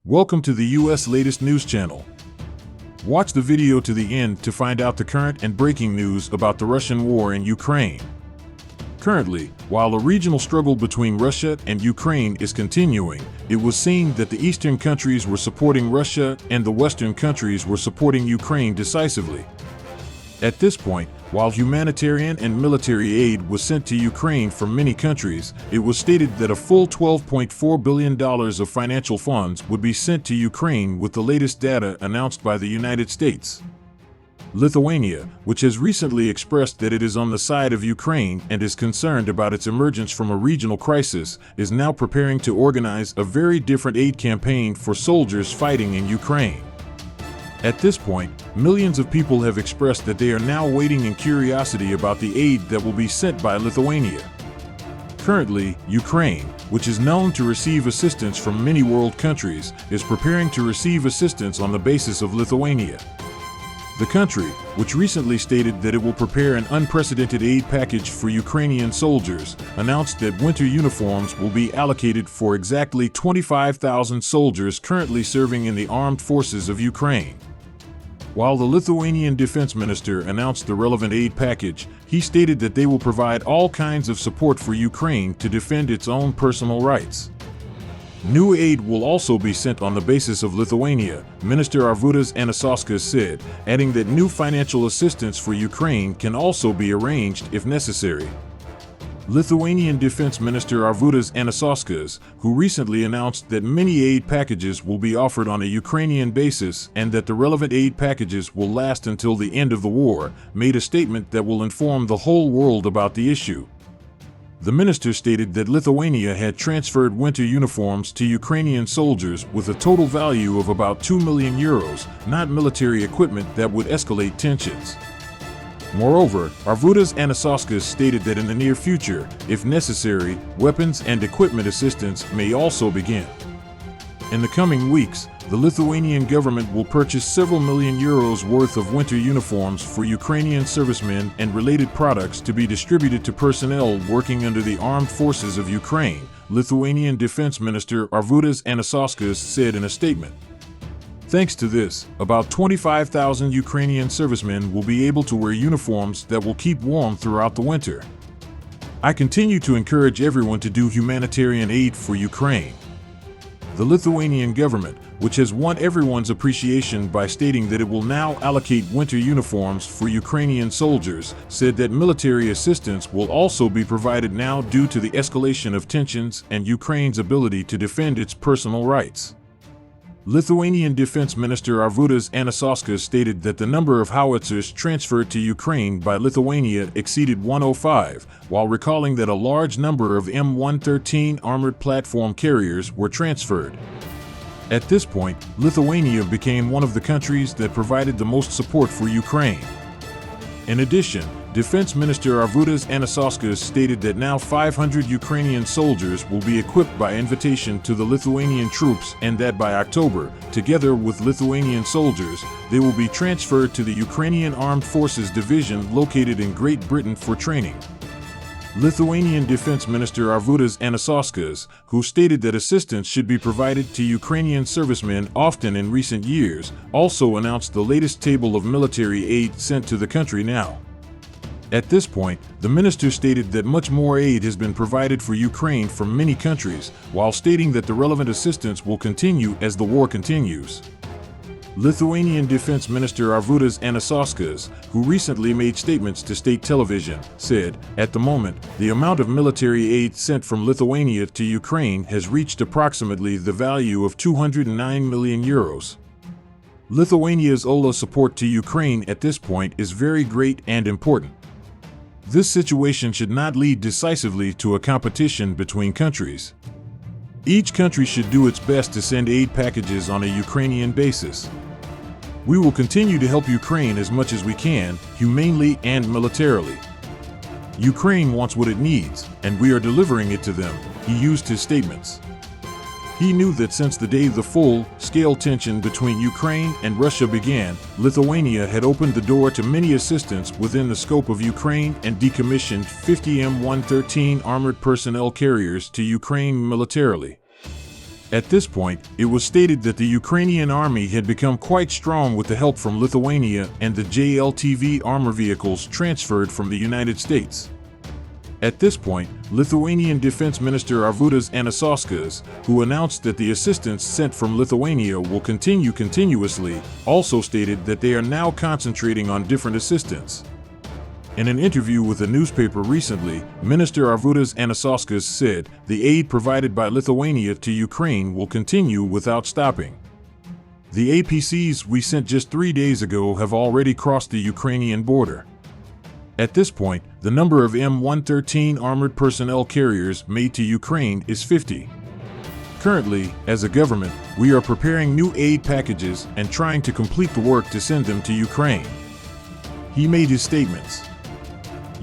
Welcome to the U.S. latest news channel. Watch the video to the end to find out the current and breaking news about the Russian war in Ukraine. Currently, while a regional struggle between Russia and Ukraine is continuing, it was seen that the eastern countries were supporting Russia and the western countries were supporting Ukraine decisively. At this point, while humanitarian and military aid was sent to Ukraine from many countries, it was stated that a full $12.4 billion of financial funds would be sent to Ukraine, with the latest data announced by the United States. Lithuania, which has recently expressed that it is on the side of Ukraine and is concerned about its emergence from a regional crisis, is now preparing to organize a very different aid campaign for soldiers fighting in Ukraine. At this point, millions of people have expressed that they are now waiting in curiosity about the aid that will be sent by Lithuania. Currently, Ukraine, which is known to receive assistance from many world countries, is preparing to receive assistance on the basis of Lithuania. The country, which recently stated that it will prepare an unprecedented aid package for Ukrainian soldiers, announced that winter uniforms will be allocated for exactly 25,000 soldiers currently serving in the armed forces of Ukraine. While the Lithuanian defense minister announced the relevant aid package, he stated that they will provide all kinds of support for Ukraine to defend its own personal rights. New aid will also be sent on the basis of Lithuania, Minister Arvydas Anušauskas said, adding that new financial assistance for Ukraine can also be arranged if necessary. Lithuanian Defense Minister Arvydas Anušauskas, who recently announced that many aid packages will be offered on a Ukrainian basis and that the relevant aid packages will last until the end of the war, made a statement that will inform the whole world about the issue. The minister stated that Lithuania had transferred winter uniforms to Ukrainian soldiers with a total value of about €2 million, not military equipment that would escalate tensions. Moreover, Arvydas Anušauskas stated that in the near future, if necessary, weapons and equipment assistance may also begin. In the coming weeks, the Lithuanian government will purchase several million euros worth of winter uniforms for Ukrainian servicemen and related products to be distributed to personnel working under the armed forces of Ukraine, Lithuanian Defense Minister Arvydas Anušauskas said in a statement. Thanks to this, about 25,000 Ukrainian servicemen will be able to wear uniforms that will keep warm throughout the winter. I continue to encourage everyone to do humanitarian aid for Ukraine. The Lithuanian government, which has won everyone's appreciation by stating that it will now allocate winter uniforms for Ukrainian soldiers, said that military assistance will also be provided now due to the escalation of tensions and Ukraine's ability to defend its personal rights. Lithuanian Defense Minister Arvydas Anušauskas stated that the number of howitzers transferred to Ukraine by Lithuania exceeded 105, while recalling that a large number of M-142 armored platform carriers were transferred. At this point, Lithuania became one of the countries that provided the most support for Ukraine. In addition, Defense Minister Arvydas Anušauskas stated that now 500 Ukrainian soldiers will be equipped by invitation to the Lithuanian troops and that by October, together with Lithuanian soldiers, they will be transferred to the Ukrainian Armed Forces Division located in Great Britain for training. Lithuanian Defense Minister Arvydas Anušauskas, who stated that assistance should be provided to Ukrainian servicemen often in recent years, also announced the latest table of military aid sent to the country now. At this point, the minister stated that much more aid has been provided for Ukraine from many countries, while stating that the relevant assistance will continue as the war continues. Lithuanian Defense Minister Arvydas Anušauskas, who recently made statements to state television, said, "At the moment, the amount of military aid sent from Lithuania to Ukraine has reached approximately the value of €209 million. Lithuania's OLA support to Ukraine at this point is very great and important. This situation should not lead decisively to a competition between countries. Each country should do its best to send aid packages on a Ukrainian basis. We will continue to help Ukraine as much as we can, humanely and militarily. Ukraine wants what it needs, and we are delivering it to them," he used his statements. He knew that since the day the full-scale tension between Ukraine and Russia began, Lithuania had opened the door to many assistance within the scope of Ukraine and decommissioned 50 M-142 armored personnel carriers to Ukraine militarily. At this point, it was stated that the Ukrainian army had become quite strong with the help from Lithuania and the JLTV armor vehicles transferred from the United States. At this point, Lithuanian Defense Minister Arvydas Anušauskas, who announced that the assistance sent from Lithuania will continue continuously, also stated that they are now concentrating on different assistance. In an interview with a newspaper recently, Minister Arvydas Anušauskas said, "The aid provided by Lithuania to Ukraine will continue without stopping. The APCs we sent just 3 days ago have already crossed the Ukrainian border." At this point, the number of M-113 armored personnel carriers made to Ukraine is 50. Currently, as a government, we are preparing new aid packages and trying to complete the work to send them to Ukraine. He made his statements.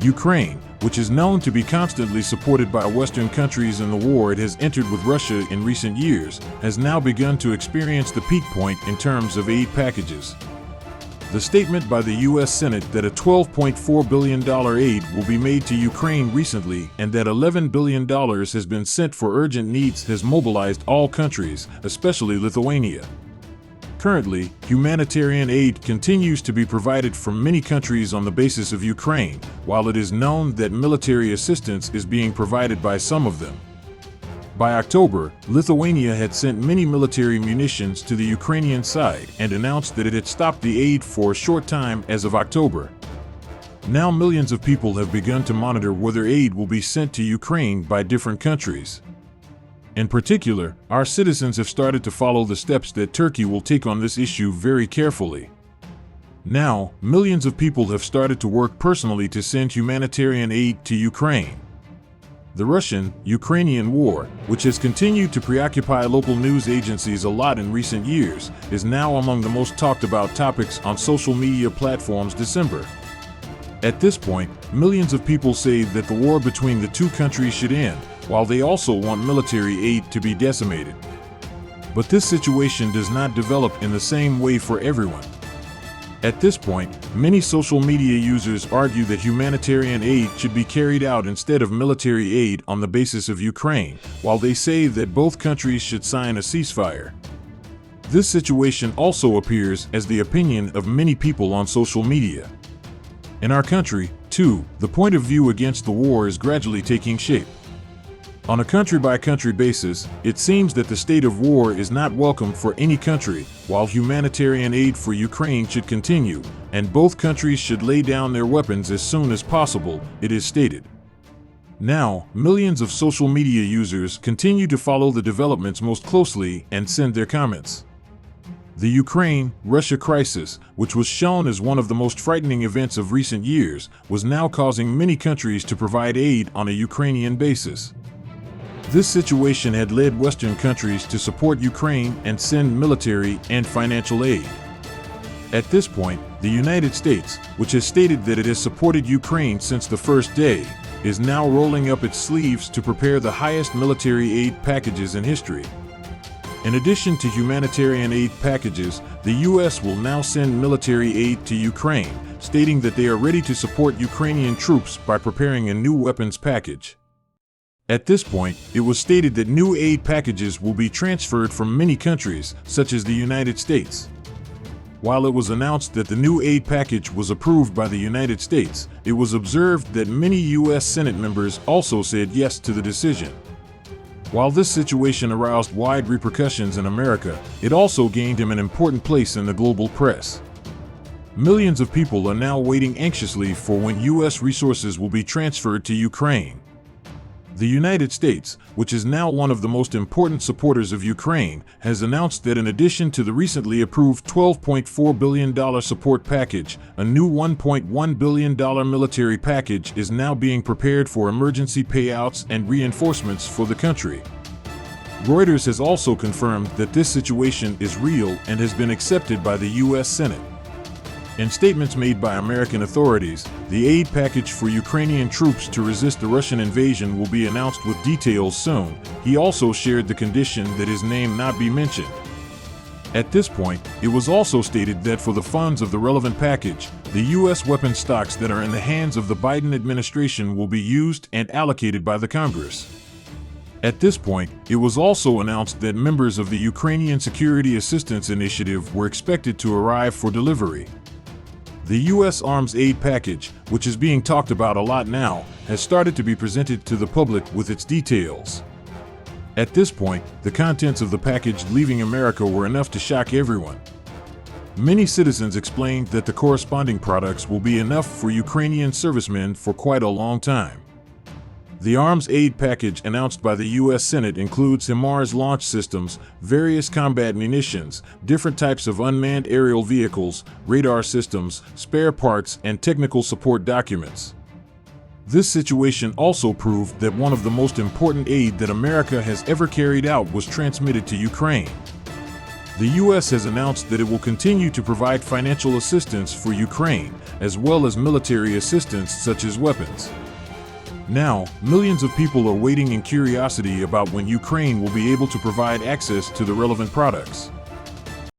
Ukraine, which is known to be constantly supported by Western countries in the war it has entered with Russia in recent years, has now begun to experience the peak point in terms of aid packages. The statement by the U.S. Senate that a $12.4 billion aid will be made to Ukraine recently and that $11 billion has been sent for urgent needs has mobilized all countries, especially Lithuania. Currently, humanitarian aid continues to be provided from many countries on the basis of Ukraine, while it is known that military assistance is being provided by some of them. By October, Lithuania had sent many military munitions to the Ukrainian side and announced that it had stopped the aid for a short time as of October. Now millions of people have begun to monitor whether aid will be sent to Ukraine by different countries. In particular, our citizens have started to follow the steps that Turkey will take on this issue very carefully. Now, millions of people have started to work personally to send humanitarian aid to Ukraine. The Russian-Ukrainian war, which has continued to preoccupy local news agencies a lot in recent years, is now among the most talked about topics on social media platforms December. At this point, millions of people say that the war between the two countries should end, while they also want military aid to be decimated. But this situation does not develop in the same way for everyone. At this point, many social media users argue that humanitarian aid should be carried out instead of military aid on the basis of Ukraine, while they say that both countries should sign a ceasefire. This situation also appears as the opinion of many people on social media. In our country, too, the point of view against the war is gradually taking shape. On a country-by-country basis, it seems that the state of war is not welcome for any country, while humanitarian aid for Ukraine should continue, and both countries should lay down their weapons as soon as possible, it is stated. Now, millions of social media users continue to follow the developments most closely and send their comments. The Ukraine-Russia crisis, which was shown as one of the most frightening events of recent years, was now causing many countries to provide aid on a Ukrainian basis. This situation had led Western countries to support Ukraine and send military and financial aid. At this point, the United States, which has stated that it has supported Ukraine since the first day, is now rolling up its sleeves to prepare the highest military aid packages in history. In addition to humanitarian aid packages, the U.S. will now send military aid to Ukraine, stating that they are ready to support Ukrainian troops by preparing a new weapons package. At this point, it was stated that new aid packages will be transferred from many countries, such as the United States. While it was announced that the new aid package was approved by the United States, it was observed that many U.S. Senate members also said yes to the decision. While this situation aroused wide repercussions in America, it also gained him an important place in the global press. Millions of people are now waiting anxiously for when U.S. resources will be transferred to Ukraine. The United States, which is now one of the most important supporters of Ukraine, has announced that in addition to the recently approved $12.4 billion support package, a new $1.1 billion military package is now being prepared for emergency payouts and reinforcements for the country. Reuters has also confirmed that this situation is real and has been accepted by the U.S. Senate. In statements made by American authorities, the aid package for Ukrainian troops to resist the Russian invasion will be announced with details soon. He also shared the condition that his name not be mentioned. At this point, it was also stated that for the funds of the relevant package, the U.S. weapon stocks that are in the hands of the Biden administration will be used and allocated by the Congress. At this point, it was also announced that members of the Ukrainian Security Assistance Initiative were expected to arrive for delivery. The U.S. arms aid package, which is being talked about a lot now, has started to be presented to the public with its details. At this point, the contents of the package leaving America were enough to shock everyone. Many citizens explained that the corresponding products will be enough for Ukrainian servicemen for quite a long time. The arms aid package announced by the U.S. Senate includes HIMARS launch systems, various combat munitions, different types of unmanned aerial vehicles, radar systems, spare parts, and technical support documents. This situation also proved that one of the most important aid that America has ever carried out was transmitted to Ukraine. The U.S. has announced that it will continue to provide financial assistance for Ukraine, as well as military assistance such as weapons. Now, millions of people are waiting in curiosity about when Ukraine will be able to provide access to the relevant products.